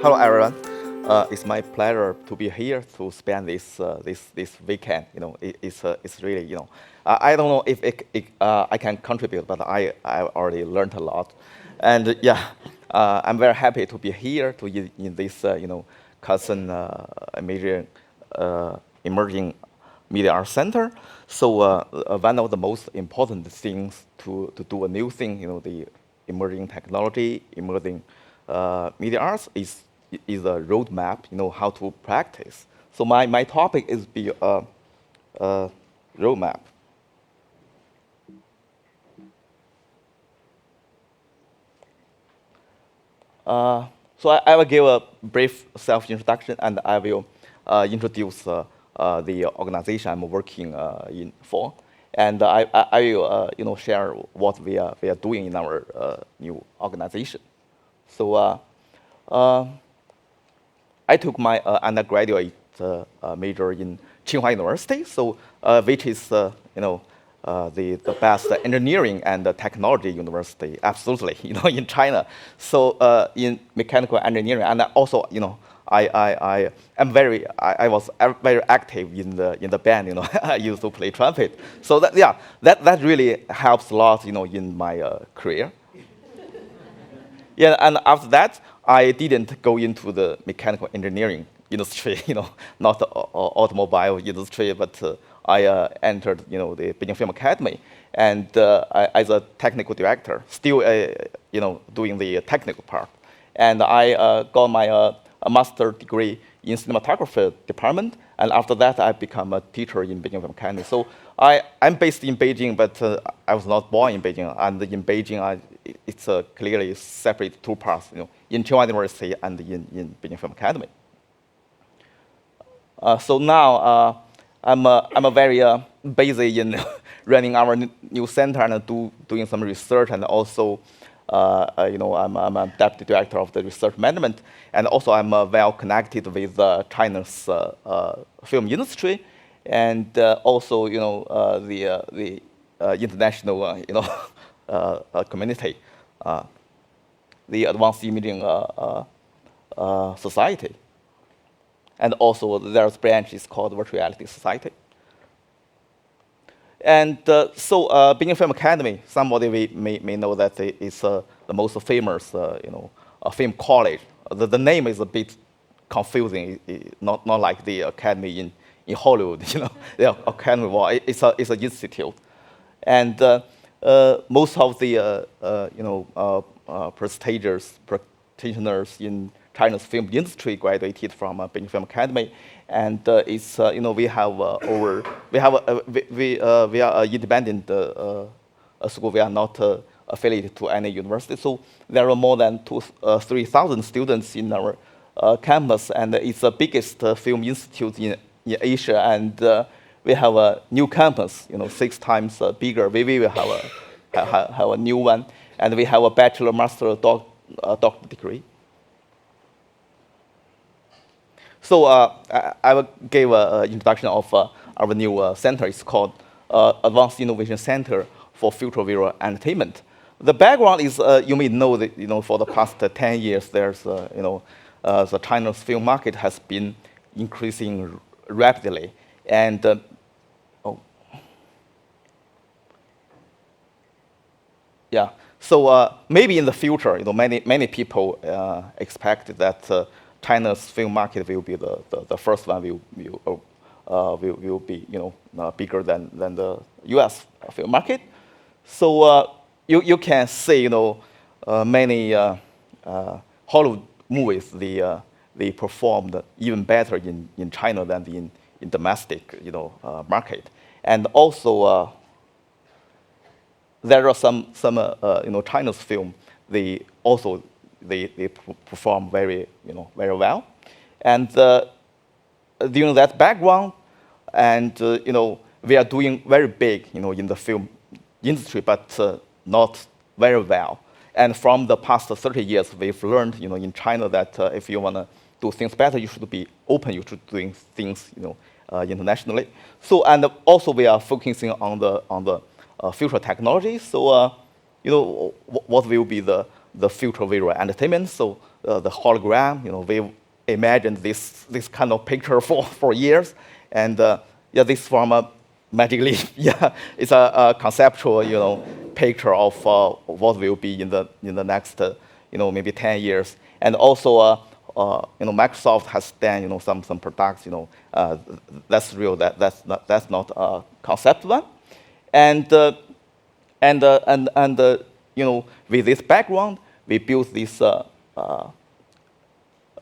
Hello, everyone. It's my pleasure to be here to spend this weekend. It's really I don't know if I can contribute, but I already learned a lot, and yeah, I'm very happy to be here to in this Carson major emerging media arts center. So one of the most important things to do a new thing, the emerging technology, emerging media arts is a roadmap, how to practice. So my topic is be a roadmap. So I will give a brief self-introduction, and I will introduce the organization I'm working in for, and I will share what we are doing in our new organization. So I took my undergraduate major in Tsinghua University, so which is the best engineering and technology university, absolutely, in China. So in mechanical engineering, and also, I was very active in the band. I used to play trumpet. So that really helps a lot, in my career. Yeah, and after that, I didn't go into the mechanical engineering industry, not the automobile industry, but I entered, the Beijing Film Academy, and as a technical director, still, doing the technical part. And I got my a master degree in cinematography department, and after that, I become a teacher in Beijing Film Academy. So I'm based in Beijing, but I was not born in Beijing, and in Beijing, it's clearly separate two parts, in Tsinghua University and in Beijing Film Academy. So now I'm a very busy in running our new center and doing some research, and also I'm a deputy director of the research management, and also I'm well connected with China's film industry, and also the international community, the Advanced Imaging Society. And also there's a branch is called Virtual Reality Society. And so Beijing Film Academy, somebody may know that it's the most famous film college. The name is a bit confusing, not like the academy in Hollywood, the academy. Well, it's an institute, and most of the practitioners in China's film industry graduated from Beijing Film Academy, and it's we have we are an independent school. We are not affiliated to any university. So there are more than 3,000 students in our campus, and it's the biggest film institute in Asia. And we have a new campus, 6 times bigger. We will have a new one, and we have a bachelor, master, doctor degree. So I will give an introduction of our new center. It's called Advanced Innovation Center for Future Visual Entertainment. The background is you may know that for the past 10 years, there's the China's film market has been increasing rapidly, and yeah. So maybe in the future, many people expect that China's film market will be the first one will be bigger than the U.S. film market. So you can see many Hollywood movies they performed even better in China than in domestic market, and also there are some China's film they also they perform very well, and during that background, and we are doing very big in the film industry, but not very well. And from the past 30 years, we've learned in China that if you want to do things better, you should be open. You should doing things internationally. So and also we are focusing on the future technology. So what will be the the future visual entertainment. So the hologram, we imagined this kind of picture for years, and this from a magic leap. It's a conceptual, picture of what will be in the next, maybe 10 years. And also, Microsoft has done, some products, that's real. That's not a concept one. And with this background, we built this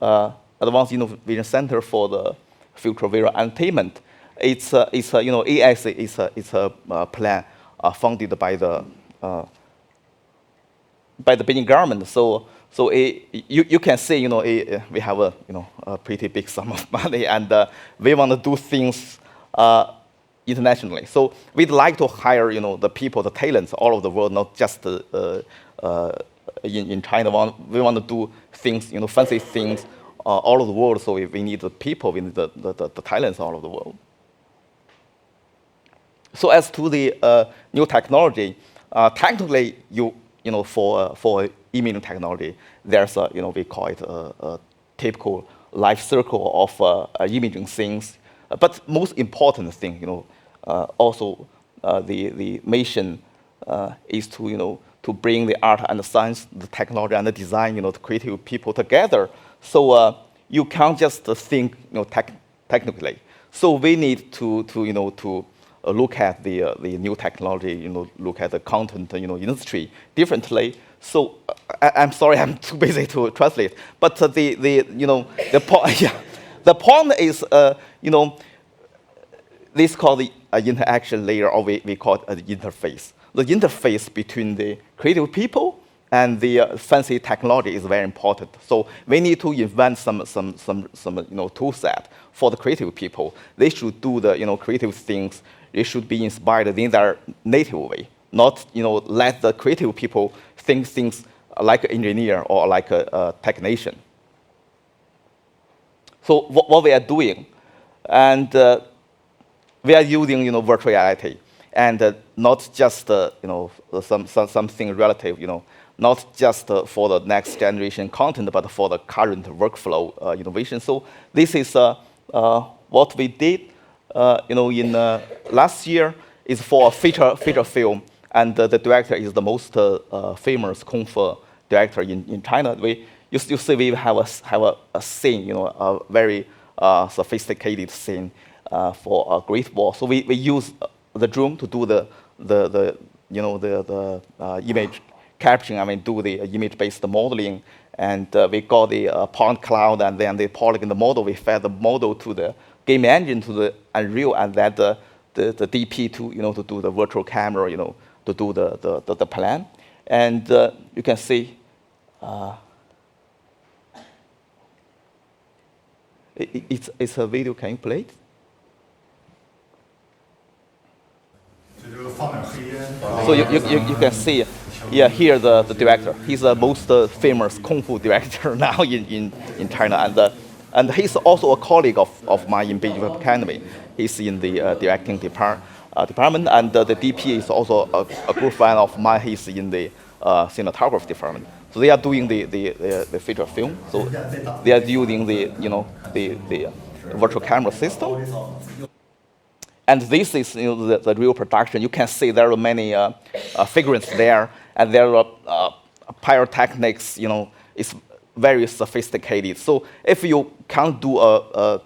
advanced innovation center for the future visual entertainment. It's AIC is a plan funded by the Beijing government. So you can see, we have a pretty big sum of money, and we want to do things internationally. So we'd like to hire, the people, the talents all over the world, not just in China. We want to do things, fancy things all over the world. So we need the people, we need the talents all over the world. So as to the new technology, technically, for imaging technology, there's we call it a typical life cycle of imaging things. But most important thing, also the mission is to bring the art and the science, the technology and the design, the creative people together. So you can't just think, technically. So we need to look at the new technology, look at the content, industry differently. So I'm sorry, I'm too busy to translate. But the point, the point is, this is called the interaction layer, or we call it the interface. The interface between the creative people and the fancy technology is very important. So we need to invent some tool set for the creative people. They should do the creative things. They should be inspired in their native way, not let the creative people think things like an engineer or like a technician. So what we are doing, and we are using virtual reality, and not just something relative, not just for the next generation content, but for the current workflow innovation. So this is what we did. In last year is for a feature film, and the director is the most famous kung fu director in China. You see we have a scene, a very sophisticated scene for a Great Wall. So we use the drone to do the image capturing. Do the image-based modeling, and we got the point cloud, and then the polygon model. We fed the model to the game engine, to the Unreal, and then the DP to do the virtual camera, to do the plan. And you can see it's a video. Can you play it? So you can see, here the director. He's the most famous kung fu director now in China, and he's also a colleague of mine in Beijing Academy. He's in the directing department, and the DP is also a good friend of mine. He's in the cinematography department. So they are doing the feature film. So they are using the virtual camera system. And this is the real production. You can see there are many figurines there, and there are pyrotechnics. It's very sophisticated. So if you can't do a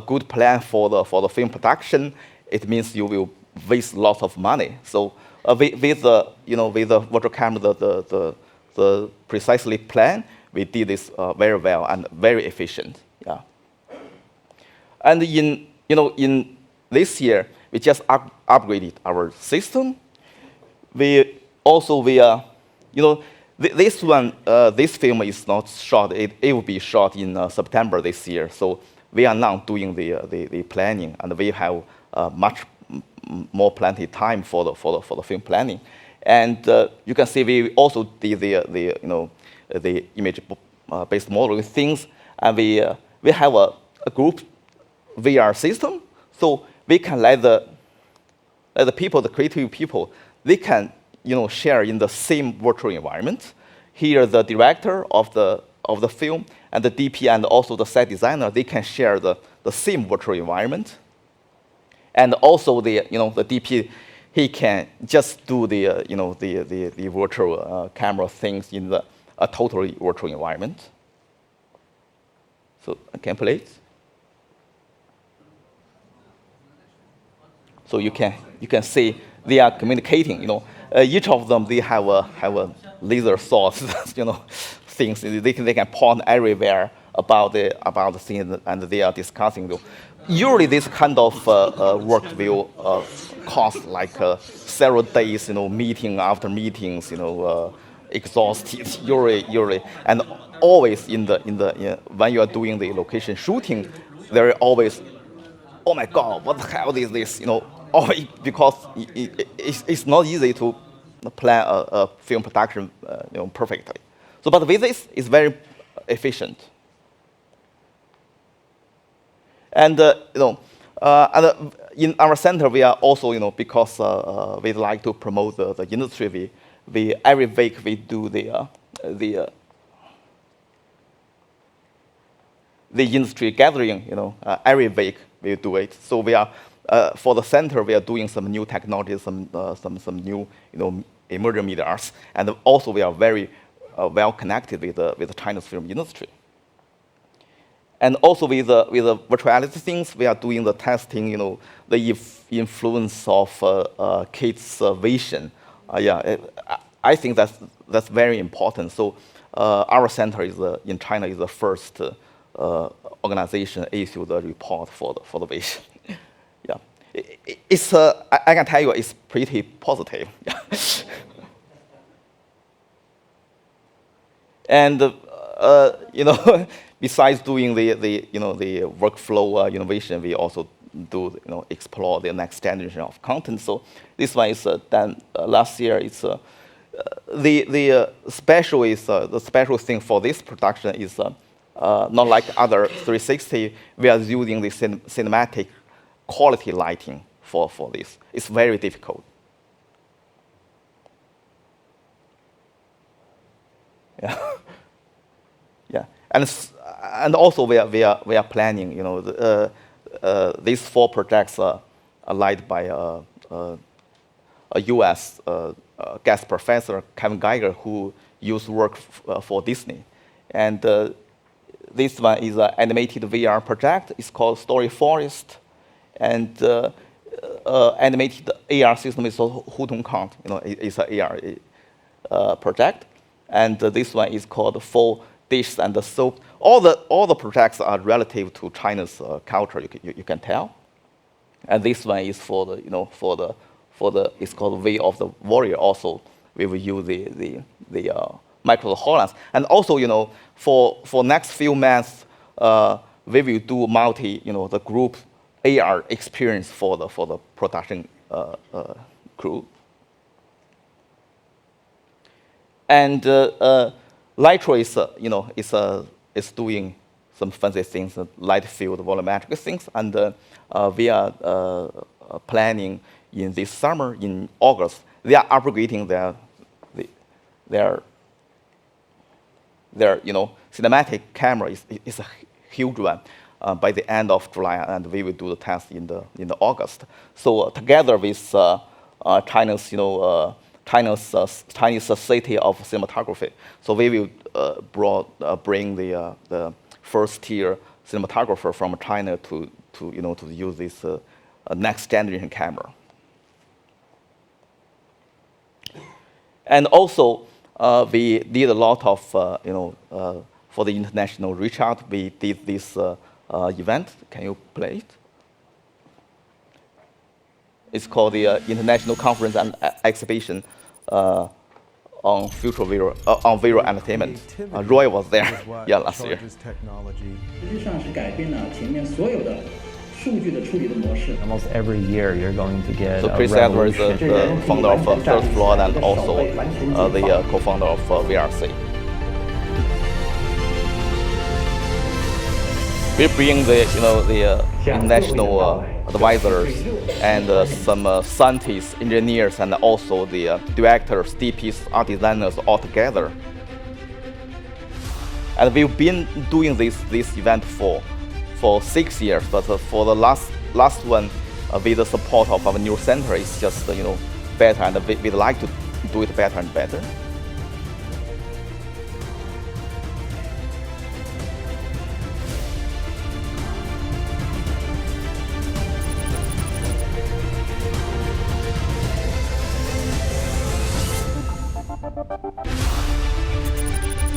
good plan for the film production, it means you will waste lots of money. So with the virtual camera, the precisely plan, we did this very well and very efficient. Yeah. And in this year, we just upgraded our system. This film is not shot. It will be shot in September this year. So we are now doing the planning, and we have much more plenty time for the film planning. And you can see we also did the image based modeling things, and we have a group VR system. So we can let the people, the creative people, they can share in the same virtual environment. here the director of the film and the DP and also the set designer, they can share the same virtual environment. And also the DP, he can just do the virtual camera things in a totally virtual environment. So I can play it. So you can see they are communicating. Each of them they have a laser source. Things they can point everywhere about the things, and they are discussing. Usually, this kind of work will cost like several days. Meeting after meetings. Exhausted. Usually, and always when you are doing the location shooting, there are always, oh my God, what the hell is this? Always, because it's not easy to plan a film production perfectly. So, but with this, it's very efficient. And in our center, we are also because we like to promote the industry. We every week we do the industry gathering. Every week we do it. So we are for the center we are doing some new technologies, some new emerging medias, and also we are very well connected with the Chinese film industry. And also with the virtuality things, we are doing the testing. The influence of kids' vision. I think that's very important. So our center in China is the first organization issue the report for the vision. It's I can tell you it's pretty positive. And besides doing the workflow innovation, we also do explore the next generation of content. So this one is done last year. It's the special thing for this production is not like other 360. We are using the cinematic quality lighting for this. It's very difficult. Yeah, and also we are planning. These 4 projects are led by a U.S. Guest professor, Kevin Geiger, who used to work for Disney, and this one is an animated VR project. It's called Story Forest, and animated AR system is called Hutong Count. It's an AR project, and this one is called 4 Dishes and the Soap. All the projects are relative to China's culture. You can tell, and this one is for the it's called Way of the Warrior. Also, we will use the micro HoloLens, and also for next few months we will do the group AR experience for the production crew. And Lightro is doing some fancy things, light field volumetric things, and we are planning in this summer, in August, they are upgrading their cinematic camera is a huge one by the end of July, and we will do the test in the August. So together with Chinese Society of Cinematography, so we will bring the first tier cinematographer from China to use this next generation camera. And also, we did a lot of, for the international reach out, we did this event. Can you play it? It's called the International Conference and Exhibition on Future Visual, on Visual Entertainment. Roy was there, last year. Almost every year you're going to get so Chris Edwards is the founder of Third Floor and also the co-founder of VRC. We bring the international advisors and some scientists, engineers, and also the directors, DPs, art designers all together And we've been doing this event for 6 years, but for the last one, with the support of our new center, it's just better, and we'd like to do it better and better.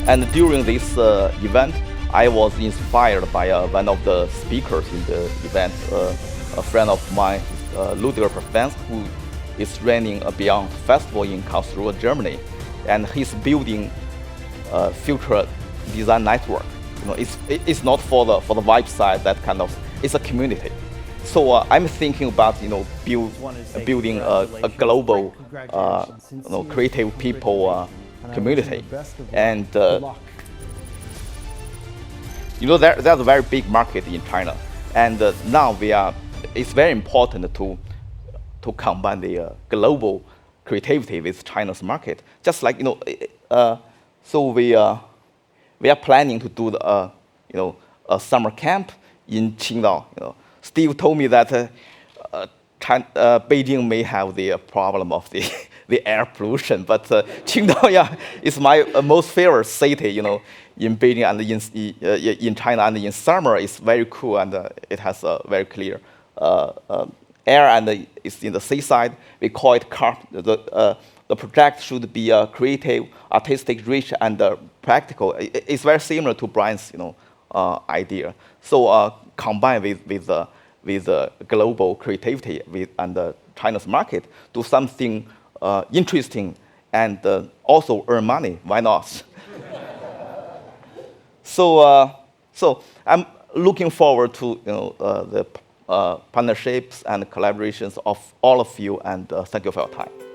And during this event, I was inspired by one of the speakers in the event, a friend of mine, Ludger Professor, who is running a Beyond Festival in Karlsruhe, Germany, and he's building a future design network. It's not for the vibe side, that kind of. It's a community. So I'm thinking about building a global creative people community, and there's a very big market in China, and now it's very important to combine the global creativity with China's market. Just like so we are planning to do a summer camp in Qingdao. Steve told me that Beijing may have the problem of the air pollution, but Qingdao, is my most favorite city, in Beijing and in China. And in summer, it's very cool, and it has a very clear air, and it's in the seaside. We call it CARP. The project should be creative, artistic, rich, and practical. It's very similar to Brian's, idea. So combined with global creativity and China's market, do something interesting and also earn money. Why not? So I'm looking forward to the partnerships and collaborations of all of you, and thank you for your time.